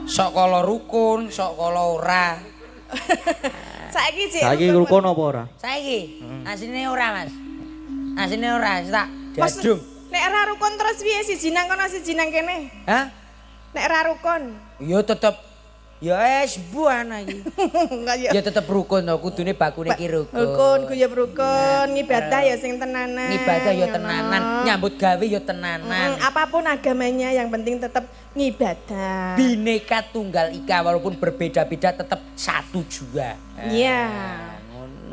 Sok kala rukun, sok kala ora. saiki sik Saiki rukun apa ora? Saiki asline ora, Mas. Asline ora, tak Mas, dadung. nek ora rukun terus piye siji nang kono siji nang kene? Hah? Nek ora rukun. Ya tetep ya buan iki. Enggak ya. Ya tetep rukun to, kudune bakune ki rukun. Rukun, guyub rukun, ibadah ya sing tenanan. Ibadah ya tenanan, nyambut gawe ya tenanan. Apapun agamanya yang penting tetap ngibadah. Bineka Tunggal Ika walaupun berbeda-beda tetap satu jua. Iya.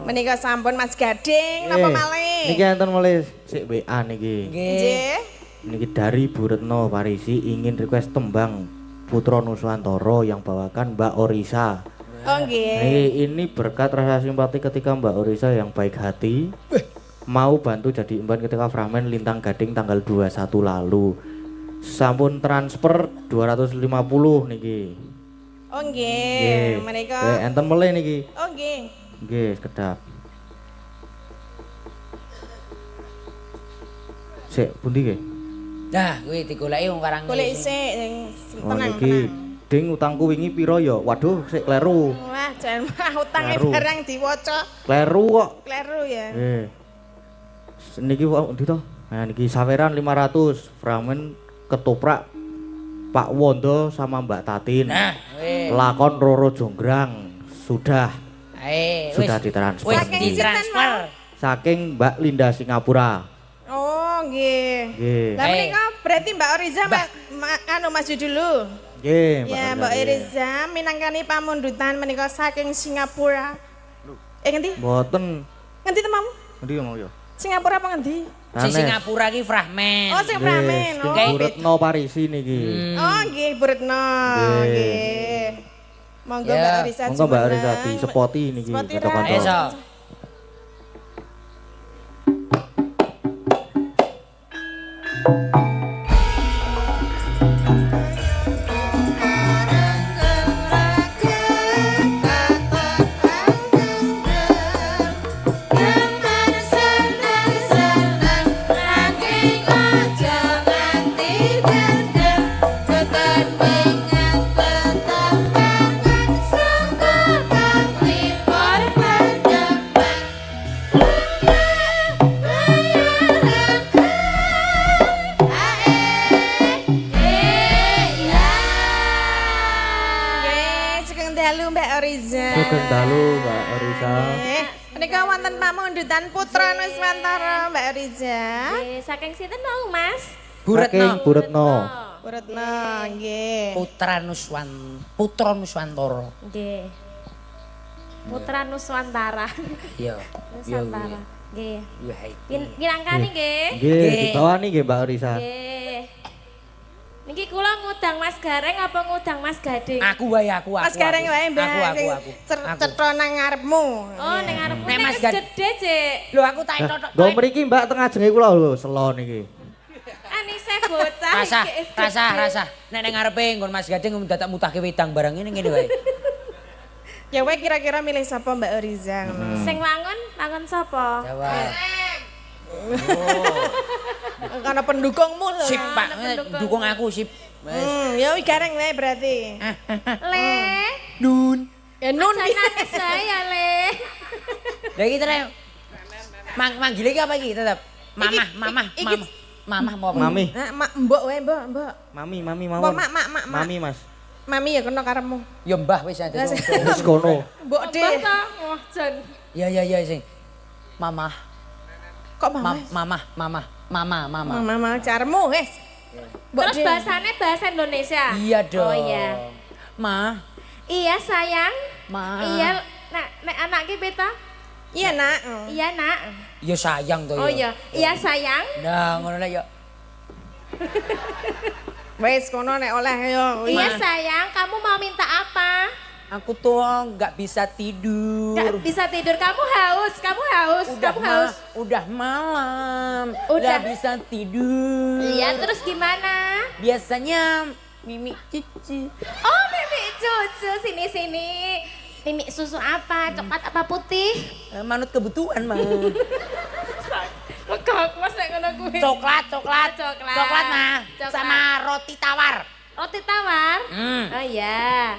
Menika sampun Mas Gading napa malih? Niki enten mulai sik WA niki. Nggih. Niki dari Bu Retno Parisi ingin request tembang Putra Nuswantara yang bawakan Mbak Orisa. Oh nggih. Ini berkat rasa simpati ketika Mbak Orisa yang baik hati mau bantu jadi imban ketika Fragmen Lintang Gading tanggal 21 lalu. Sampun transfer 250 niki. Oh nggih. Menika. Enten mulai niki. Oh nggih. Nggih, sekedap. Sik pundi nggih? Nah, kuwi digoleki wong karang. Golek sik sing Oh tenang. niki ding utangku wingi pira ya? Waduh, sik kleru. Wah, jan mah utange Kleru. barang diwaca. Kleru kok. Kleru ya. Niki kok ndi to? Nah niki saweran 500, Fragmen ketoprak Pak Wondo sama Mbak Tatin. Nah, wis. Lakon Roro Jonggrang sudah Sudah ditransfer. Wis Saking ditransfer. Saking Mbak Linda Singapura. Oh nggih. Nggih. Lah menika berarti Mbak Oriza anu maju dulu. Nggih, Ya Mbak Oriza minangkani pamundutan menika saking Singapura. Ngendi? Mboten. Ngendi temamu? Ngendi mau ya? Singapura apa ngendi? Di Singapura ki Fragmen. Oh, sing Pramen. Oh, Bu Retno Parisi niki. oh nggih, Bu Retno. Nggih. Monggo Ya, Mbak Oriza. Monggo Mbak jumeneng. Risa di sepoti niki Sepoti kanca-kanca. Ayo, sok. Nggih, sugeng dalu Mbak Oriza. Sugeng dalu Mbak Orisa. Nggih. Menika wonten pamundutan Putra Nuswantara Mbak Oriza. Saking sinten mau, Mas? Bu Retno. Saking Bu Retno. Bu Retno, nggih. Putra Nuswantara. Nggih. Putra Nuswantara. Iya. Nuswantara. Nggih. Iya, hai. Pirangkani nggih. Nggih, dibawani nggih Mbak Orisa. Nggih. Niki kula ngudang Mas Gareng apa ngudang Mas Gading? Aku wae aku. Mas Gareng wae Mbak. Aku. Sing cetha nang ngarepmu. Oh, ning arepmu Nek nek Mas wis Gad- gedhe, Cik. Lho aku tak totok. Nggo mriki Mbak tengah jenge kula lho, selo niki. Anise bocah Rasah, iki wis rasah. Nek ning ngarepe nggon Mas Gading dadak mutahke wedang barang ngene wae. Ya wae kira-kira milih sapa Mbak Oriza ngono. gedhe. Sing wangun sapa? Jawab. Karena pendukungmu lho. Sip, Pak. Dukung aku sip. Wes. Ya wis Gareng wae berarti. Le. Dun. Ya nun. Aja nangis saya, Le. Lah iki terus. Manggil iki apa iki tetep? Mamah, iki- mamah mau apa? Mami, Mbok wae, Mbok. mami Mbok mawon. mak. Mami Mas. Mami ya kena karepmu. Ya mbah wis aja. Wis kono. Mbok Mbah deh. ta? Wah, Jan. Ya sing. Mamah, Kok mama? mama. Caremu wis. Mbok Terus deh. bahasane bahasa Indonesia. Iya dong. Oh iya. Ma, Iya, sayang. ma. Iya, nek anak ki peta? Iya, Nak. Iya, Nak. Ya sayang to ya. Oh iya, iya sayang. Nah, ngono lah ya. Wes kono nek oleh yo. Iya sayang, kamu mau minta apa? Aku tuh nggak bisa tidur. Gak bisa tidur, kamu haus, kamu haus. Udah malam. Udah. Nggak bisa tidur. Iya, terus gimana? Biasanya Mimi cuci. Oh, Mimi cucu, sini. Mimi susu apa? Coklat apa putih? Manut kebutuhan mah. Lekak, mas nek ngono kuwi. Coklat. Coklat. Coklat mah. Coklat. Sama roti tawar. Roti tawar? Oh iya.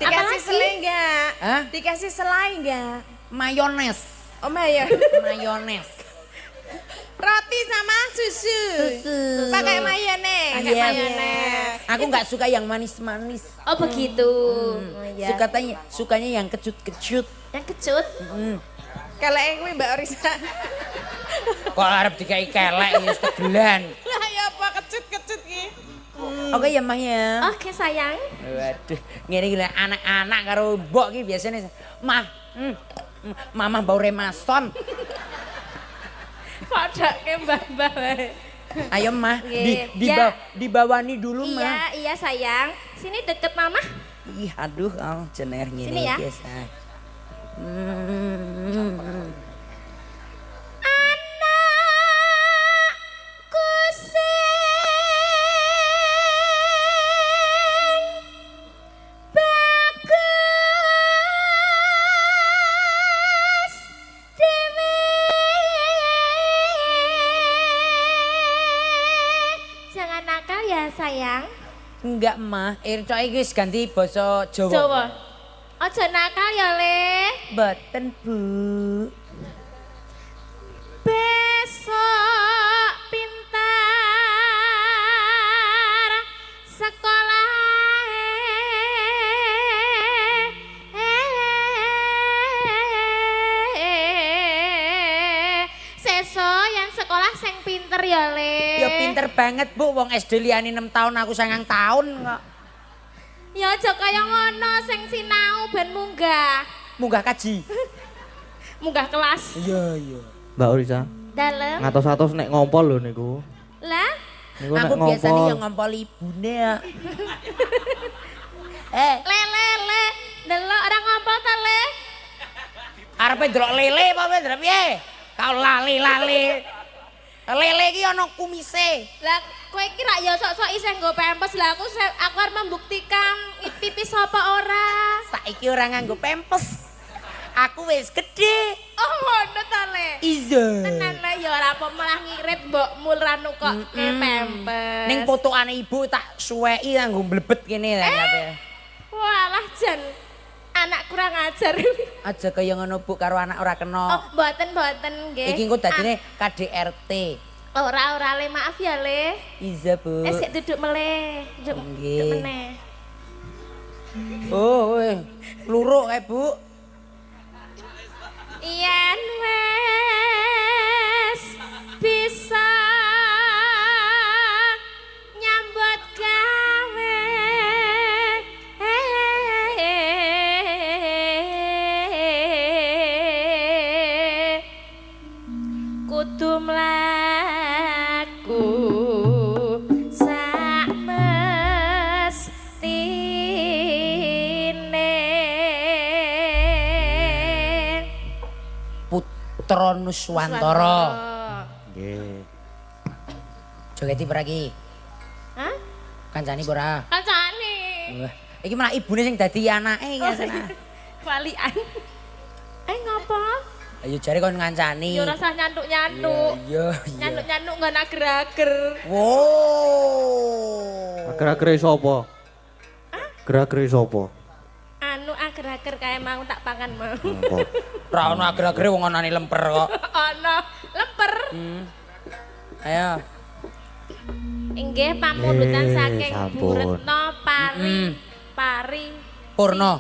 Dikasih Apalagi? selai enggak? Hah? Dikasih selai enggak? Mayones. Oh Maya. Mayones. Roti sama susu. Pakai mayones. Iya. Mayones. Aku nggak suka yang manis-manis. Oh begitu. Oh, iya. Sukanya yang kecut-kecut. Yang kecut. Kalau yang kuwi Mbak Orisa. Kok arep dikai kelek ya tegelan. Lah ya apa kecut-kecut ki? Oke ya Mah ya. Oke sayang. Waduh, ngene iki lho, anak-anak karo mbok iki biasanya Mah, Mama bau remason. Padake mbah-mbah wae. Ayo Mah, Nggih. dibawani dulu Mah. Iya sayang. Sini deket mama. Ih, aduh, jener ngene Sini ya. guys. Anakku sing bagus dhewe. Jangan nakal ya sayang. Enggak Mah, Irco iki wis ganti basa Jawa. Jawa. Aja nakal ya Le. Boten Bu. Besok pintar sekolah seso yang sekolah sing pinter ya Le. Ya pinter banget Bu, wong SD liyane 6 tahun aku 9 tahun kok. Ya aja kaya ngono sing sinau ben munggah. Munggah kaji. Munggah kelas. Iya, iya. Mbak Orisa, Dalem. ngatos-atos nek ngompol lho niku. Lah, Niku nek Aku biasanya ngompol. yang ngompol ibune ya. le. Delok orang ngompol ta Le? Arepe ndelok lele apa ndelok piye? Kau lali. Lele iki ana kumise. Lah kowe iki rak ya sok-sok isih nggo pempes. Lah aku arep membuktikan pipis apa ora. Saiki ora nganggo pempes. Aku wis gede. Oh ngono ta Le. Iya. Tenan Le ya ora apa malah ngirit mbokmu ranu kok pempes. Ning potokane ibu tak suweki nganggo mlebet kene ta. Walah jan anak kurang ajar. Aja kaya ngono Bu karo anak ora Oh, kena. mboten nggih. Iki engko dadine KDRT. Ora Le, maaf ya Le. Iya Bu. Sik duduk meleh. Duduk Nggih. meneh. Oh, luruk kae Bu. Yen wes bisa nyambut gawe kudu mlaku sak mestine. Putra Nuswantara. Nggih. Jogeti peragi. Hah? Kancani ora? Kancane. Wah, iki malah ibune sing dadi anake ya sana. Walian. Ngopo? Ayo jare kon ngancani. Ya rasa nyantuk-nyantuk. Iya. Nyantuk-nyantuk nggak ager-ager. Wow. Gerak-gerik sapa? Gerak-gerik sapa? Anu ager-ager kayak mau tak pangan mau. Engko. Ora ono ager-agere wong anane lemper kok. Ono lemper. Ayo. Inggih pamulutan saking Bu sampun. Retno Pari Purno.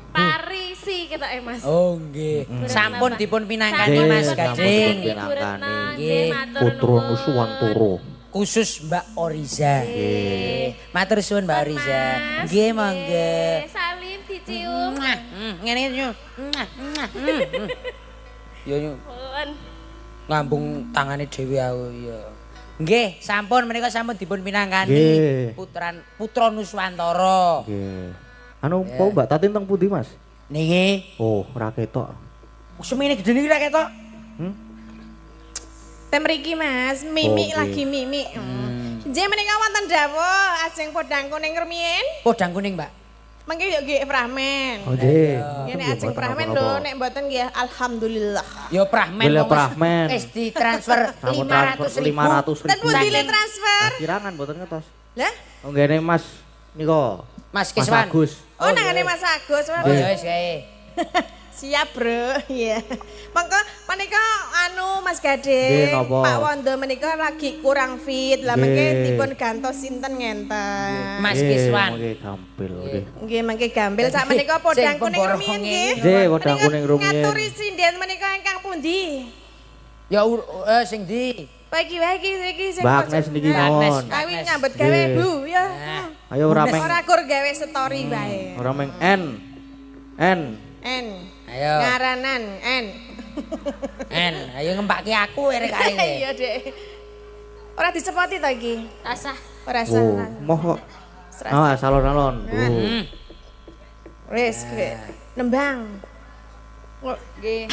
Parisi kita Mas. Oh nggih. Sampun dipun pinangkani Nggih, Mas sampun Gading. dipun Bu Retno Nggih. nggih matur Putra nuwun. Nuswantara. Khusus Mbak Oriza. Nggih. Matur suwun Mbak Oriza. Mas, Nggih monggo. Salim dicium. Mwah. ngene yo. Yo Pun. ngambung tangane dhewe aku ya. Nggih, sampun menika sampun dipun pinangkani Nggih. putra Nuswantara. Nggih. Anu, kok Mbak Tatin teng pundi, Mas? Niki, Oh, ora ketok. semene gedene iki ra ketok. Tem mriki Mas, mimik Oke. lagi mimik. Nggih menika wonten dawuh ajeng podang kuning rumiyin. Podang kuning, Mbak. Mengki yo nggih pramen. Oh, nggih. Nggih nek ajeng pramen lho, nek mboten nggih alhamdulillah. Yo pramen. Bela kok, Mas. pramen. Wis ditransfer Sampun transfer 500.000. 500.000. Ten pundi le transfer? Kirangan mboten ngetos. Lah, Oh, ngene Mas nika. Mas Mas Kiswan. Agus. oh nangane Mas Agus. Oh Nggih. ya wis kae. Siap, Bro. Iya. Monggo menika anu Mas Gade. Nggih, napa? Pak Wondo menika lagi kurang fit. Lah Nggih. mengke dipun gantos sinten ngenten. Mas Nggih, Kiswan. Nggih, gampil nggih. Nggih mengke gambil sak menika podang Sing kuning pemborong rumiyin nggih. nggih. Nggih, podang Menika kuning rumiyin. Ngaturi sinden menika ingkang pundi? Ya sing ndi? Pagi wae iki sing Mbak pojok. Agnes niki Mbak Agnes. mawon. Kawi nyambut gawe Nggih. Bu ya. Nah. Ayo ora meng Ora kur gawe story wae. ora meng N. En. Ayo. Ngaranan en. En, ayo ngempake aku erek kae. Iya, Dek. Ora disepoti to iki? Tasah. Ora Oh, salah. moh kok. Serasa. Ah, salon-salon. Hmm. Wis, kowe. Nembang. Kok Nggih.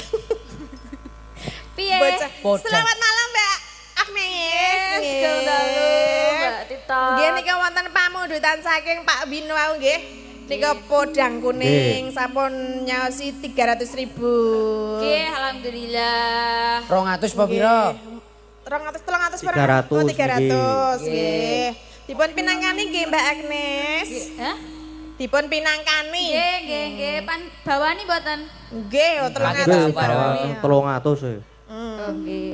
Piye? bocah. Podang. Selamat malam, Mbak Agnes. Sugeng dalu, Mbak Tita. Nggih nika wonten pamundutan saking Pak Bin wau nggih. Nika podang kuning sampun nyaosi 300.000. Nggih, alhamdulillah. 200 apa pira? 300 300, Oh, 300 nggih. nggih. Dipun pinangkani nggih Mbak Agnes. Hah? Dipun pinangkani. Nggih. Pan bawani mboten? Nggih, oh, 300 Nggih, barang. 300 e. Oh, nggih.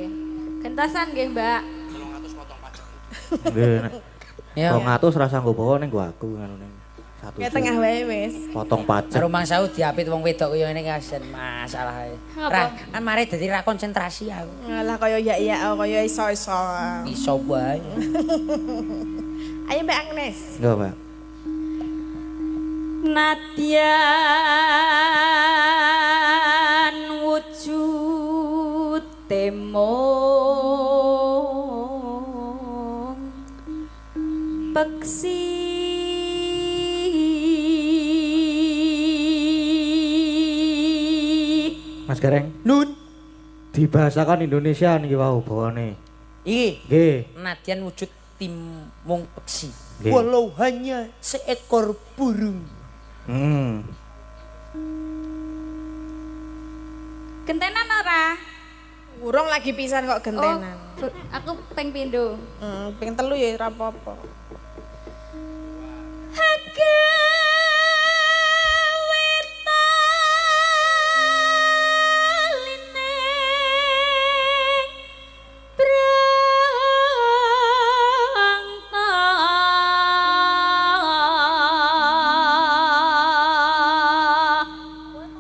Gentasan nggih, Mbak. Nggih, nek Ya. 200 ora sanggo bawa ning gua aku ngono ning. Satu. Ke tengah wae wis. Potong pajak. Karo mangsau diapit wong wedok kaya ngene kasihan masalah ae. Apa? Ra, kan mari dadi ra konsentrasi aku. Ngalah kaya iya kaya iso-iso. Iso wae. Ayo Mbak Agnes. Enggak, Mbak. Nadyan wujud temong peksi Mas Gareng, Nun. dibahasakan Indonesia niki wau bawane. Iki Nggih. nadyan wujud timung peksi. Nggih. Walau hanya seekor burung. gentenan ora? Urung lagi pisan kok gentenan. Aku peng pindho. Ping telu ya ora apa-apa.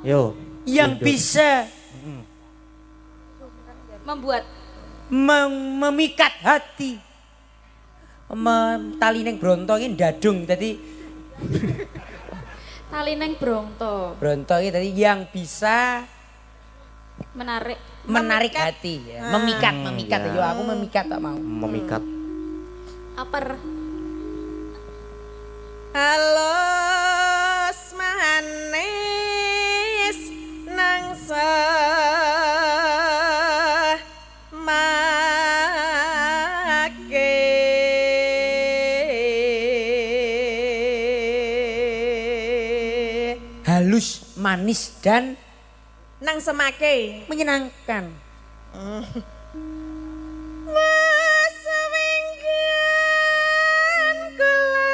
Yo. Yang Indo. bisa Membuat memikat hati. Tali ning bronto iki ndadung dadi tali neng bronto bronto iki dadi yang bisa menarik hati ya. Memikat ya. yo aku memikat tak mau. Memikat. aper Halus manis nangsa make Halus, manis dan nang semake menyenangkan. Mas winggan kula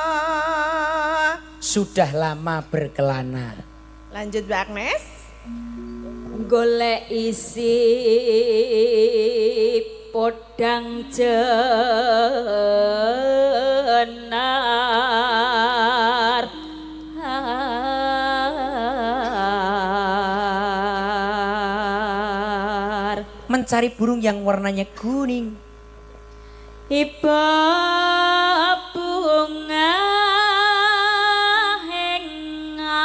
lana. Sudah lama berkelana. Lanjut Mbak Agnes. golek isi podang jenar mencari burung yang warnanya kuning. Iba bunga henga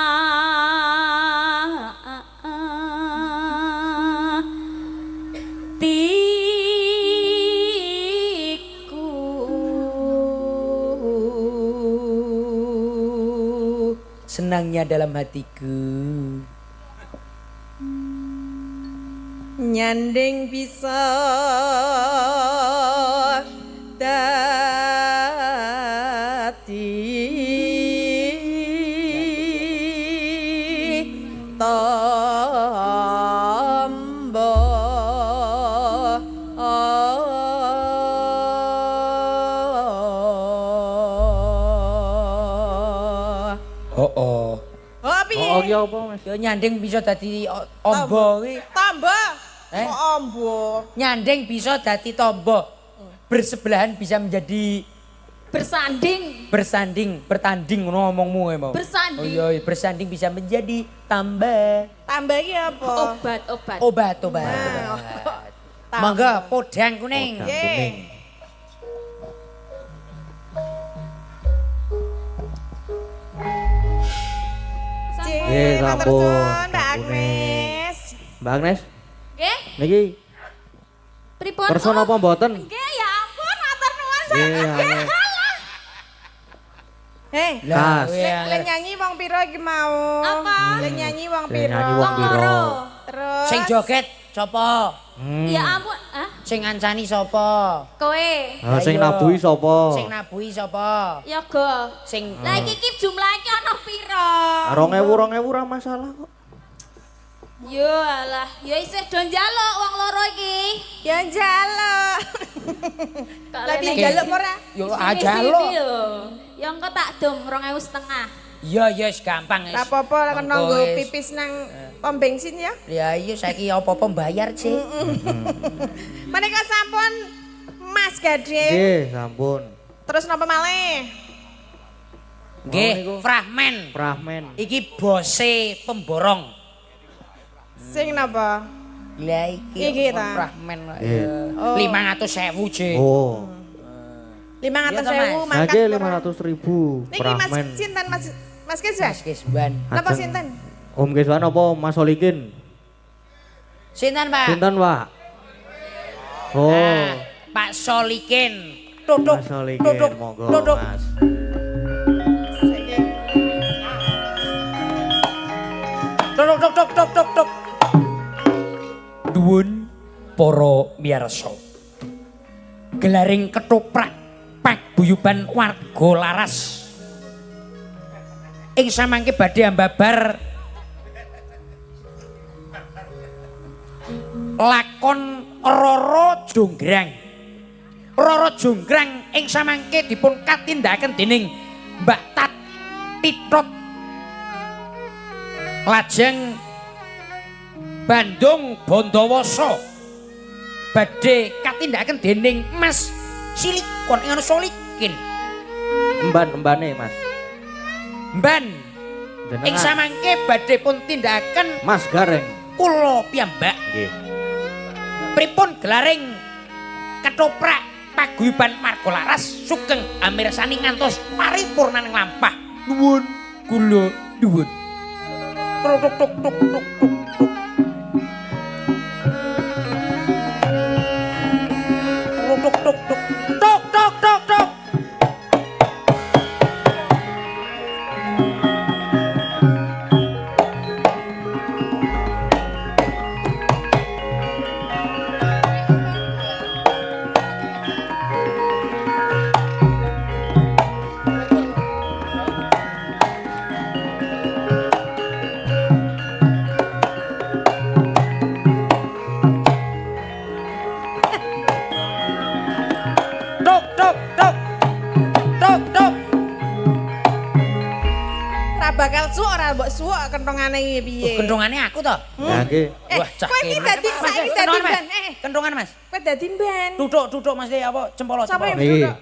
tiku Senangnya dalam hatiku. Nyanding bisa dadi tombo Oh. Oh piye? Oh, iya apa, Mas? Ya nyanding bisa dadi ombo kuwi. Tombo. Eh? Kok ombo? Nyanding bisa dadi tombo. Bersebelahan bisa menjadi bersanding bertanding ngono ngomongmu emang. Bersanding. Oh iya, bersanding bisa menjadi tambah. Tambah iki apa? obat Obat. Tambah. Mangga podang kuning. Podang kuning. Cih, matur sampun, suwun Mbak kuning. Agnes. Mbak Agnes, nggih niki pripun person apa mboten? nggih ya ampun matur nuwun Nggih, Agnes. Hei, Lah, le nyanyi wong piro iki mau? Apa? Le nyanyi wong Sing piro? nyanyi wong piro? Terus sing joget sapa? ya ampun Sing ngancani sapa? kowe Ah, sing Ayo. nabuhi sapa? Sing nabuhi sapa? ya go Sing lah iki jumlah iki ana piro 2000 ra masalah kok. yo alah ya isih do njaluk wong loro iki ya njaluk. Lah piye njaluk apa ora? yo Sini, aja sini lo. lho. Ya engko tak dom 2.500. Iya wis gampang wis. Ora apa-apa lah kena Monggo, nggo wis. pipis nang pom bensin ya. Ya iya saiki apa-apa bayar sih. Menika sampun Mas Gading. Nggih, sampun. Terus napa malih? Nggih, niku. Fragmen. Prahmen. Iki bose pemborong. Sing napa? Lah Iki apa ta? fragmen Iya. Oh. 500.000 J. Oh. 500.000 Mas. mangkat. Nggih ora? 500.000 Niki Mas prahmen. sinten Mas Keswan? Mas Kisban. Napa Ajeng. sinten? Om Keswan apa Mas Solikin? Sinten, Pak? Sinten, Pak? Oh, Ah, Pak Solikin. Tutuk. Mas Solikin, Tutuk. monggo, Tutuk. Mas. Saiki. Tuk. Duwun para miyarsa. Gelaring ketoprak paguyuban warga laras. Ing samangke badhe ambabar lakon Roro Jonggrang. Roro Jonggrang ing samangke dipun katindakaken dening Mbak Tat Titot. Lajeng Bandung Bondowoso badhe katindakaken dening Mas Silikon ing ana Solikin. Emban-embane, Mas. Mban ing Jenengan samangke badhe pun tindakaken Mas Gareng. kula piyambak. Nggih. Pripun gelaring ketoprak paguyuban marga laras sugeng amirsani ngantos paripurnaning lampah. Nuwun kula nuwun. Tuk tuk tuk tuk tuk tuk. Tuk tuk tuk. Tuk tuk tuk tuk. Tuk tuk tuk. Tuk tuk. Ora bakal suwuk ora mbok suwuk kentongane iki piye? Gendongane aku to. Ya nggih. Wah, cah kowe iki kene. dadi Mas, saiki dadi kendongan, Mas. ban. Kendongan, Mas. Kowe dadi ban. Duduk Mas apa cempolo Sapa yang cempolo. Niki. duduk?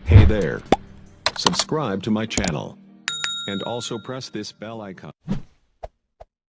Hey there. Subscribe to my channel. And also press this bell icon.